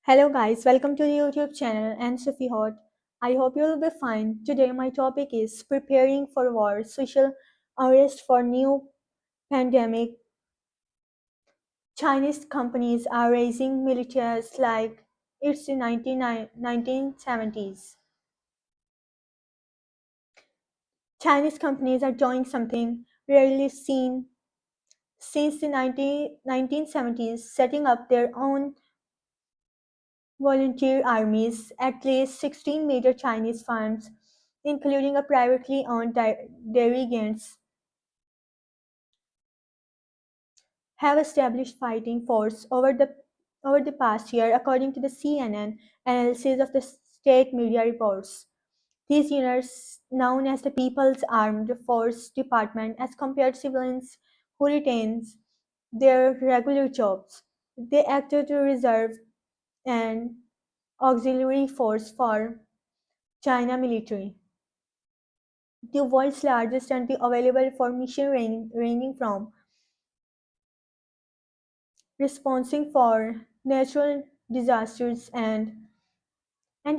Hello guys, welcome to the YouTube channel and Sophie Hot. I hope you will be fine. Today my topic is preparing for war, social unrest for new pandemic. Chinese companies are raising militias like it's the 1970s. Chinese companies are doing something rarely seen since the 1970s, setting up their own volunteer armies. At least 16 major Chinese farms, including a privately owned dairy giants, have established fighting force over the past year, according to the CNN analysis of the state media reports. These units, known as the People's Armed Force Department, as compared to civilians who retains their regular jobs, they acted to reserve and auxiliary force for China military, the world's largest and the available for mission ranging from responding for natural disasters and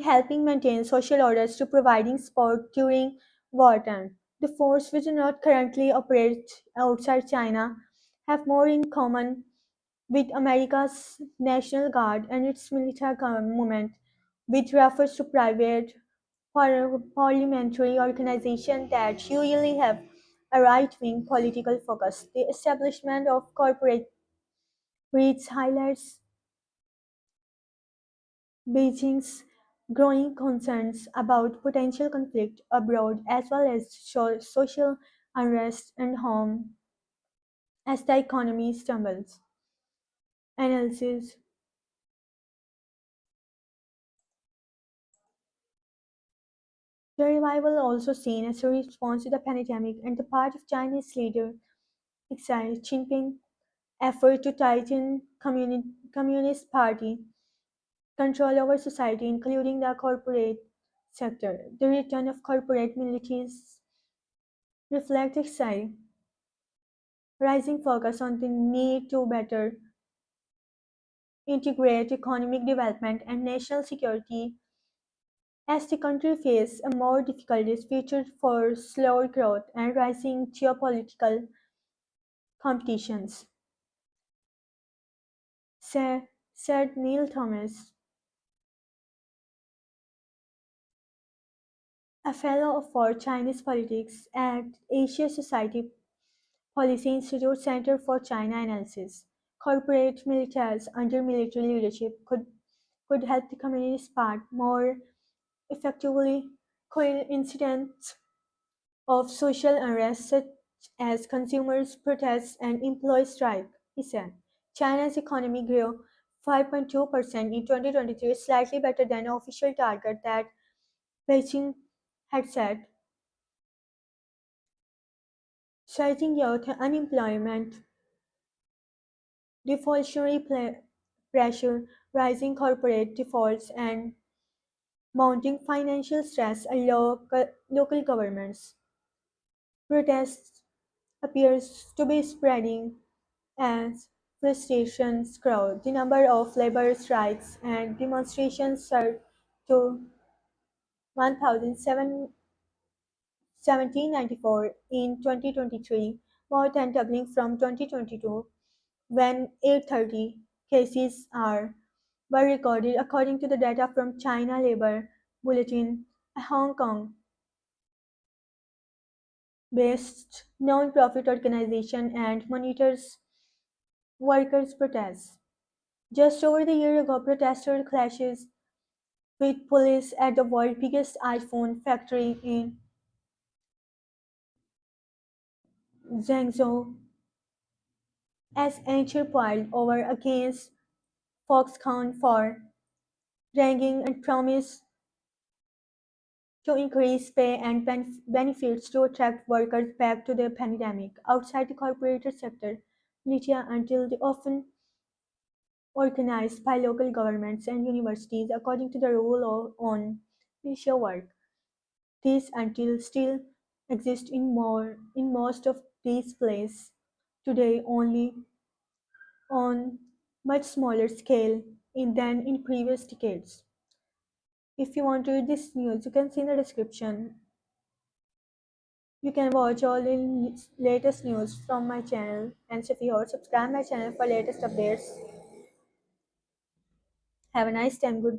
helping maintain social orders to providing support during wartime. The force which do not currently operate outside China have more in common with America's National Guard and its military movement, which refers to private parliamentary organizations that usually have a right-wing political focus. The establishment of corporate REITs highlights Beijing's growing concerns about potential conflict abroad as well as social unrest and harm as the economy stumbles. Analysis. The revival also seen as a response to the pandemic and the part of Chinese leader Xi Jinping effort to tighten Communist Party control over society, including the corporate sector. The return of corporate militias reflects Xi rising focus on the need to better integrate economic development and national security as the country faces a more difficult future for slower growth and rising geopolitical competitions, said Neil Thomas, a fellow for Chinese politics at Asia Society Policy Institute Center for China Analysis. Corporate militias under military leadership could help the Communist Party more effectively coincidence of social unrest such as consumers' protests and employee strike, he said. China's economy grew 5.2% in 2023, slightly better than the official target that Beijing had set, citing youth unemployment, deflationary pressure, rising corporate defaults, and mounting financial stress on local governments. Protests appears to be spreading as frustrations grow. The number of labor strikes and demonstrations surged to 1,794 in 2023, more than doubling from 2022 when 830 cases were recorded according to the data from China Labor Bulletin, a Hong Kong based non-profit organization and monitors workers' protests. Just over the year ago, protesters clashes with police at the world's biggest iPhone factory in Zhengzhou as anger piled over against Foxconn for ranking and promise to increase pay and benefits to attract workers back to the pandemic. Outside the corporate sector, militia until the often organized by local governments and universities according to the rule on militia work. These until still exist in most of these places today only on much smaller scale. than in previous decades. If you want to read this news, you can see in the description. You can watch all the latest news from my channel, and if you subscribe my channel for latest updates. Have a nice time. Good.